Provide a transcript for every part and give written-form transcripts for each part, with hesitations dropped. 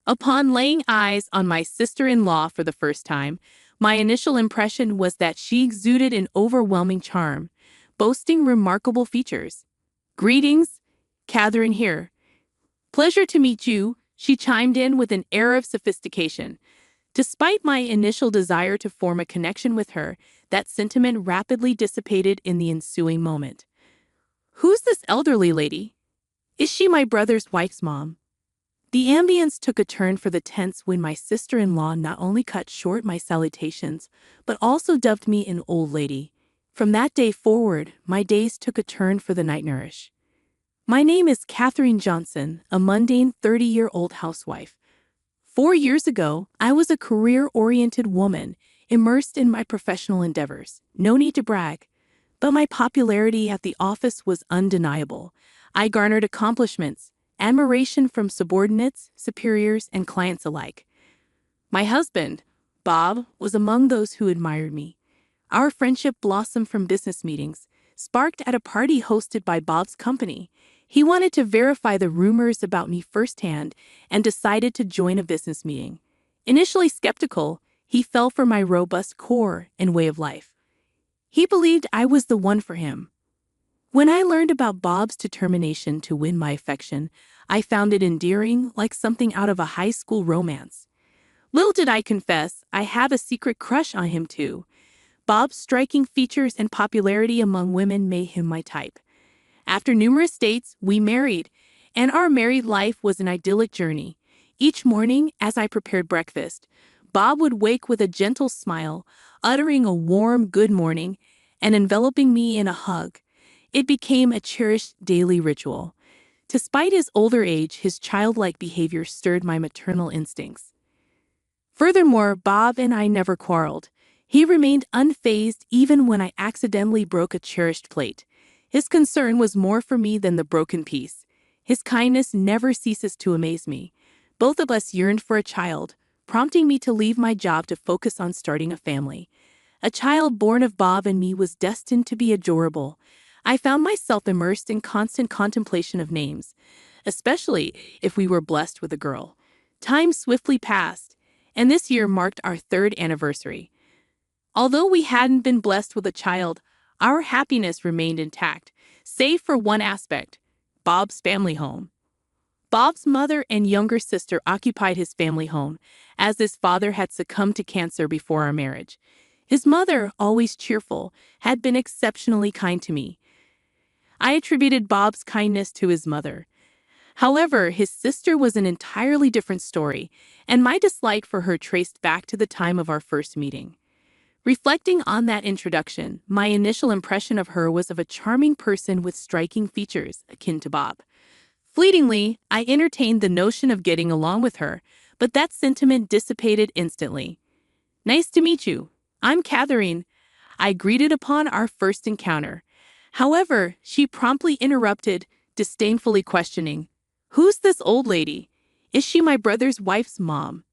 Upon laying eyes on my sister-in-law for the first time, my initial impression was that she exuded an overwhelming charm, boasting remarkable features. "Greetings, Catherine here. Pleasure to meet you," she chimed in with an air of sophistication. Despite my initial desire to form a connection with her, that sentiment rapidly dissipated in the ensuing moment. "Who's this elderly lady? Is she my brother's wife's mom?" The ambience took a turn for the tense when my sister-in-law not only cut short my salutations, but also dubbed me an old lady. From that day forward, my days took a turn for the nightmarish. "My name is Catherine Johnson, a mundane 30-year-old housewife. 4 years ago, I was a career-oriented woman, immersed in my professional endeavors. No need to brag. But my popularity at the office was undeniable. I garnered accomplishments, admiration from subordinates, superiors, and clients alike. My husband, Bob, was among those who admired me. Our friendship blossomed from business meetings, sparked at a party hosted by Bob's company. He wanted to verify the rumors about me firsthand and decided to join a business meeting. Initially skeptical, he fell for my robust core and way of life. He believed I was the one for him. When I learned about Bob's determination to win my affection, I found it endearing, like something out of a high school romance. Little did I confess, I have a secret crush on him too. Bob's striking features and popularity among women made him my type. After numerous dates, we married, and our married life was an idyllic journey. Each morning, as I prepared breakfast, Bob would wake with a gentle smile, uttering a warm good morning and enveloping me in a hug. It became a cherished daily ritual. Despite his older age, his childlike behavior stirred my maternal instincts. Furthermore, Bob and I never quarreled. He remained unfazed even when I accidentally broke a cherished plate. His concern was more for me than the broken piece. His kindness never ceases to amaze me. Both of us yearned for a child, prompting me to leave my job to focus on starting a family. A child born of Bob and me was destined to be adorable. I found myself immersed in constant contemplation of names, especially if we were blessed with a girl. Time swiftly passed, and this year marked our third anniversary. Although we hadn't been blessed with a child, our happiness remained intact, save for one aspect: Bob's family home. Bob's mother and younger sister occupied his family home, as his father had succumbed to cancer before our marriage. His mother, always cheerful, had been exceptionally kind to me. I attributed Bob's kindness to his mother. However, his sister was an entirely different story, and my dislike for her traced back to the time of our first meeting. Reflecting on that introduction, my initial impression of her was of a charming person with striking features akin to Bob. Fleetingly, I entertained the notion of getting along with her, but that sentiment dissipated instantly. "Nice to meet you. I'm Catherine," I greeted upon our first encounter. However, she promptly interrupted, disdainfully questioning, "Who's this old lady? Is she my brother's wife's mom?"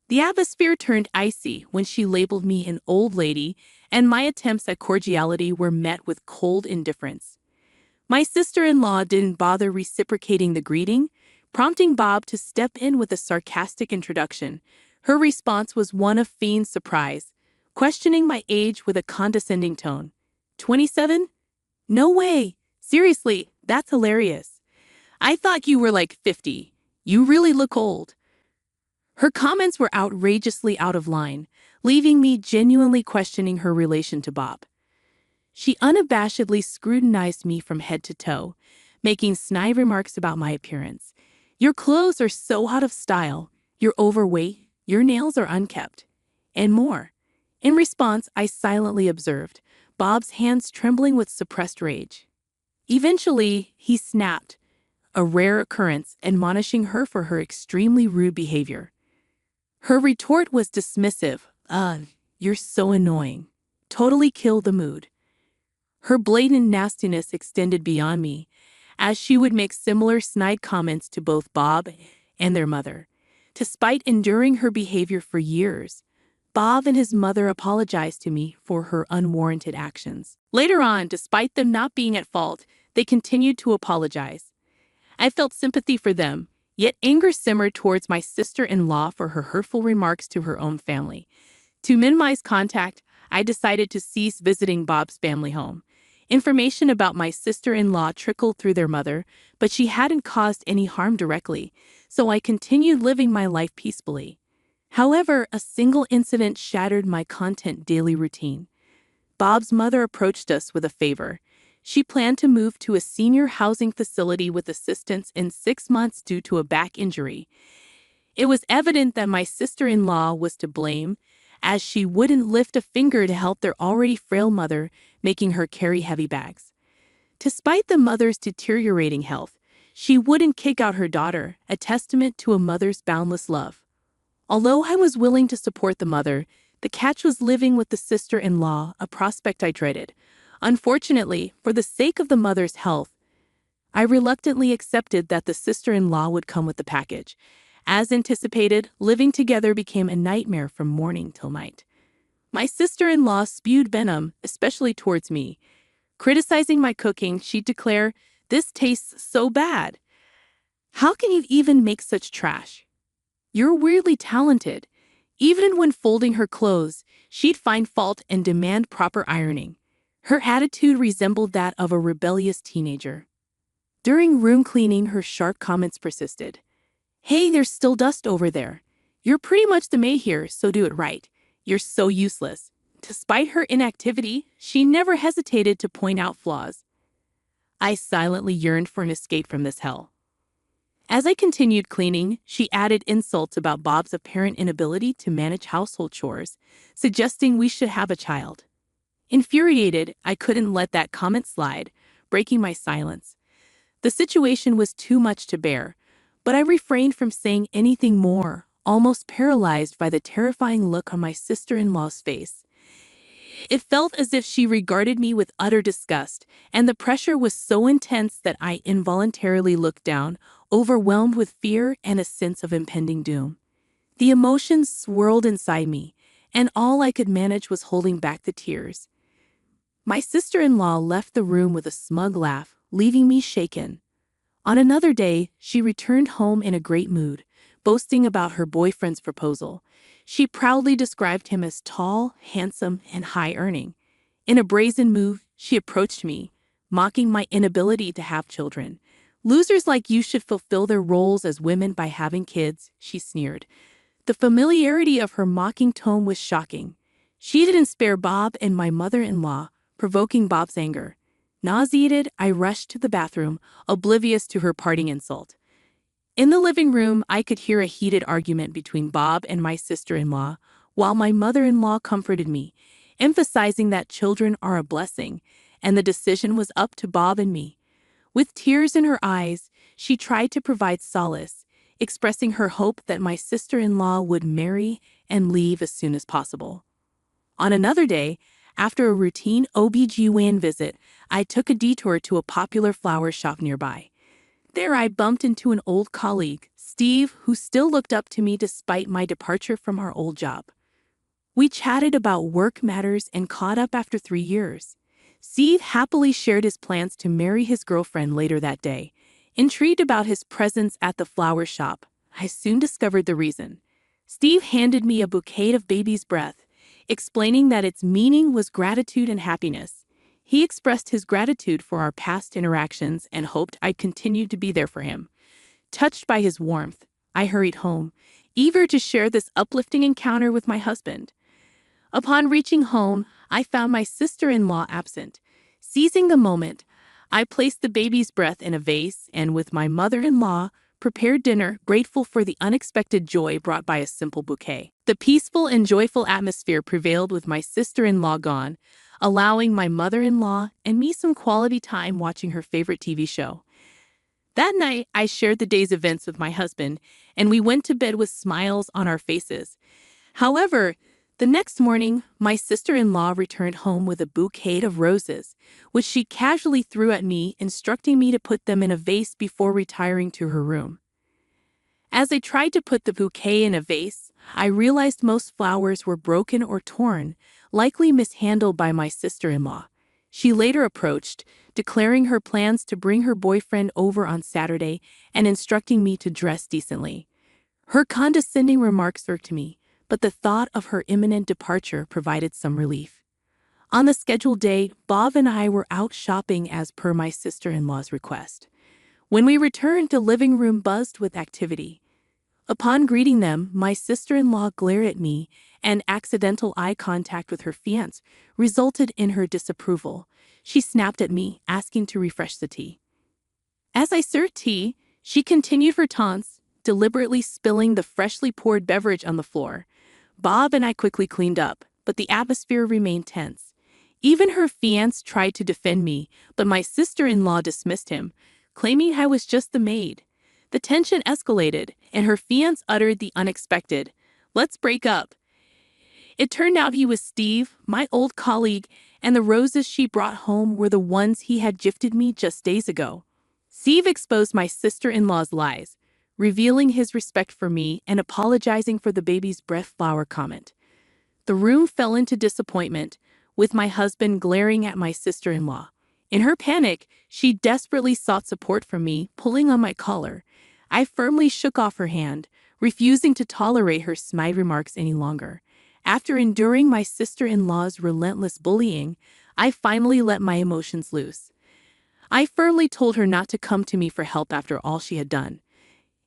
The atmosphere turned icy when she labeled me an old lady, and my attempts at cordiality were met with cold indifference. My sister-in-law didn't bother reciprocating the greeting, prompting Bob to step in with a sarcastic introduction. Her response was one of feigned surprise, questioning my age with a condescending tone. 27? No way. Seriously, that's hilarious. I thought you were like 50. You really look old. Her comments were outrageously out of line, leaving me genuinely questioning her relation to Bob. She unabashedly scrutinized me from head to toe, making snide remarks about my appearance. "Your clothes are so out of style, you're overweight, your nails are unkempt," and more. In response, I silently observed, Bob's hands trembling with suppressed rage. Eventually, he snapped, a rare occurrence, admonishing her for her extremely rude behavior. Her retort was dismissive. You're so annoying." Totally killed the mood. Her blatant nastiness extended beyond me, as she would make similar snide comments to both Bob and their mother. Despite enduring her behavior for years, Bob and his mother apologized to me for her unwarranted actions. Later on, despite them not being at fault, they continued to apologize. I felt sympathy for them, Yet anger simmered towards my sister-in-law for her hurtful remarks to her own family. To minimize contact, I decided to cease visiting Bob's family home. Information about my sister-in-law trickled through their mother, but she hadn't caused any harm directly, so I continued living my life peacefully. However, a single incident shattered my content daily routine. Bob's mother approached us with a favor. She planned to move to a senior housing facility with assistance in 6 months due to a back injury. It was evident that my sister-in-law was to blame, as she wouldn't lift a finger to help their already frail mother, making her carry heavy bags. Despite the mother's deteriorating health, she wouldn't kick out her daughter, a testament to a mother's boundless love. Although I was willing to support the mother, the catch was living with the sister-in-law, a prospect I dreaded. Unfortunately, for the sake of the mother's health, I reluctantly accepted that the sister-in-law would come with the package. As anticipated, living together became a nightmare from morning till night. My sister-in-law spewed venom, especially towards me. Criticizing my cooking, she'd declare, "This tastes so bad. How can you even make such trash? You're weirdly talented." Even when folding her clothes, she'd find fault and demand proper ironing. Her attitude resembled that of a rebellious teenager. During room cleaning, her sharp comments persisted. "Hey, there's still dust over there. You're pretty much the maid here, so do it right. You're so useless." Despite her inactivity, she never hesitated to point out flaws. I silently yearned for an escape from this hell. As I continued cleaning, she added insults about Bob's apparent inability to manage household chores, suggesting we should have a child. Infuriated, I couldn't let that comment slide, breaking my silence. The situation was too much to bear, but I refrained from saying anything more, almost paralyzed by the terrifying look on my sister-in-law's face. It felt as if she regarded me with utter disgust, and the pressure was so intense that I involuntarily looked down, overwhelmed with fear and a sense of impending doom. The emotions swirled inside me, and all I could manage was holding back the tears. My sister-in-law left the room with a smug laugh, leaving me shaken. On another day, she returned home in a great mood, boasting about her boyfriend's proposal. She proudly described him as tall, handsome, and high-earning. In a brazen move, she approached me, mocking my inability to have children. "Losers like you should fulfill their roles as women by having kids," she sneered. The familiarity of her mocking tone was shocking. She didn't spare Bob and my mother-in-law, provoking Bob's anger. Nauseated, I rushed to the bathroom, oblivious to her parting insult. In the living room, I could hear a heated argument between Bob and my sister-in-law, while my mother-in-law comforted me, emphasizing that children are a blessing, and the decision was up to Bob and me. With tears in her eyes, she tried to provide solace, expressing her hope that my sister-in-law would marry and leave as soon as possible. On another day, after a routine OB/GYN visit, I took a detour to a popular flower shop nearby. There I bumped into an old colleague, Steve, who still looked up to me despite my departure from our old job. We chatted about work matters and caught up after 3 years. Steve happily shared his plans to marry his girlfriend later that day. Intrigued about his presence at the flower shop, I soon discovered the reason. Steve handed me a bouquet of baby's breath, explaining that its meaning was gratitude and happiness. He expressed his gratitude for our past interactions and hoped I'd continue to be there for him. Touched by his warmth, I hurried home, eager to share this uplifting encounter with my husband. Upon reaching home, I found my sister-in-law absent. Seizing the moment, I placed the baby's breath in a vase and, with my mother-in-law, prepared dinner, grateful for the unexpected joy brought by a simple bouquet. The peaceful and joyful atmosphere prevailed with my sister-in-law gone, allowing my mother-in-law and me some quality time watching her favorite TV show. That night, I shared the day's events with my husband, and we went to bed with smiles on our faces. However, the next morning, my sister-in-law returned home with a bouquet of roses, which she casually threw at me, instructing me to put them in a vase before retiring to her room. As I tried to put the bouquet in a vase, I realized most flowers were broken or torn, likely mishandled by my sister-in-law. She later approached, declaring her plans to bring her boyfriend over on Saturday and instructing me to dress decently. Her condescending remarks irked me, but the thought of her imminent departure provided some relief. On the scheduled day, Bob and I were out shopping as per my sister-in-law's request. When we returned, the living room buzzed with activity. Upon greeting them, my sister-in-law glared at me, and accidental eye contact with her fiancé resulted in her disapproval. She snapped at me, asking to refresh the tea. As I served tea, she continued her taunts, deliberately spilling the freshly poured beverage on the floor. Bob and I quickly cleaned up, but the atmosphere remained tense. Even her fiancé tried to defend me, but my sister-in-law dismissed him, claiming I was just the maid. The tension escalated, and her fiancé uttered the unexpected, "Let's break up." It turned out he was Steve, my old colleague, and the roses she brought home were the ones he had gifted me just days ago. Steve exposed my sister-in-law's lies, revealing his respect for me and apologizing for the baby's breath flower comment. The room fell into disappointment, with my husband glaring at my sister-in-law. In her panic, she desperately sought support from me, pulling on my collar. I firmly shook off her hand, refusing to tolerate her snide remarks any longer. After enduring my sister-in-law's relentless bullying, I finally let my emotions loose. I firmly told her not to come to me for help after all she had done.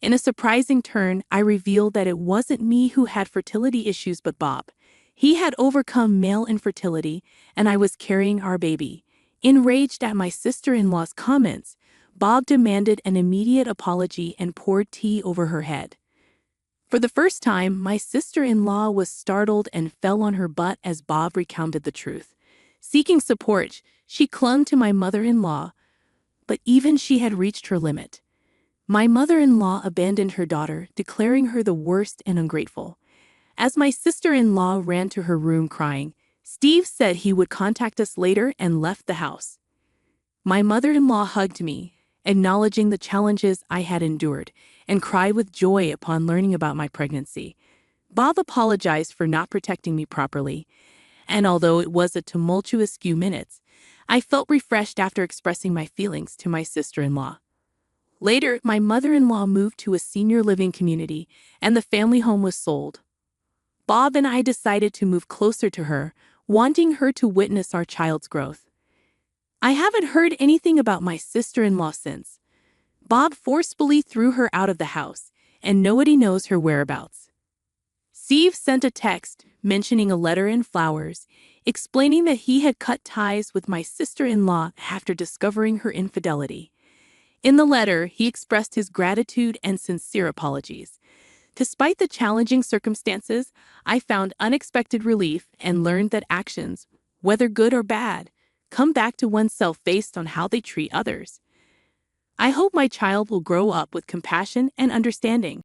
In a surprising turn, I revealed that it wasn't me who had fertility issues but Bob. He had overcome male infertility, and I was carrying our baby. Enraged at my sister-in-law's comments, Bob demanded an immediate apology and poured tea over her head. For the first time, my sister-in-law was startled and fell on her butt as Bob recounted the truth. Seeking support, she clung to my mother-in-law, but even she had reached her limit. My mother-in-law abandoned her daughter, declaring her the worst and ungrateful. As my sister-in-law ran to her room crying, Steve said he would contact us later and left the house. My mother-in-law hugged me, acknowledging the challenges I had endured, and cried with joy upon learning about my pregnancy. Bob apologized for not protecting me properly, and although it was a tumultuous few minutes, I felt refreshed after expressing my feelings to my sister-in-law. Later, my mother-in-law moved to a senior living community, and the family home was sold. Bob and I decided to move closer to her, wanting her to witness our child's growth. I haven't heard anything about my sister-in-law since. Bob forcefully threw her out of the house, and nobody knows her whereabouts. Steve sent a text mentioning a letter and flowers, explaining that he had cut ties with my sister-in-law after discovering her infidelity. In the letter, he expressed his gratitude and sincere apologies. Despite the challenging circumstances, I found unexpected relief and learned that actions, whether good or bad, come back to oneself based on how they treat others. I hope my child will grow up with compassion and understanding.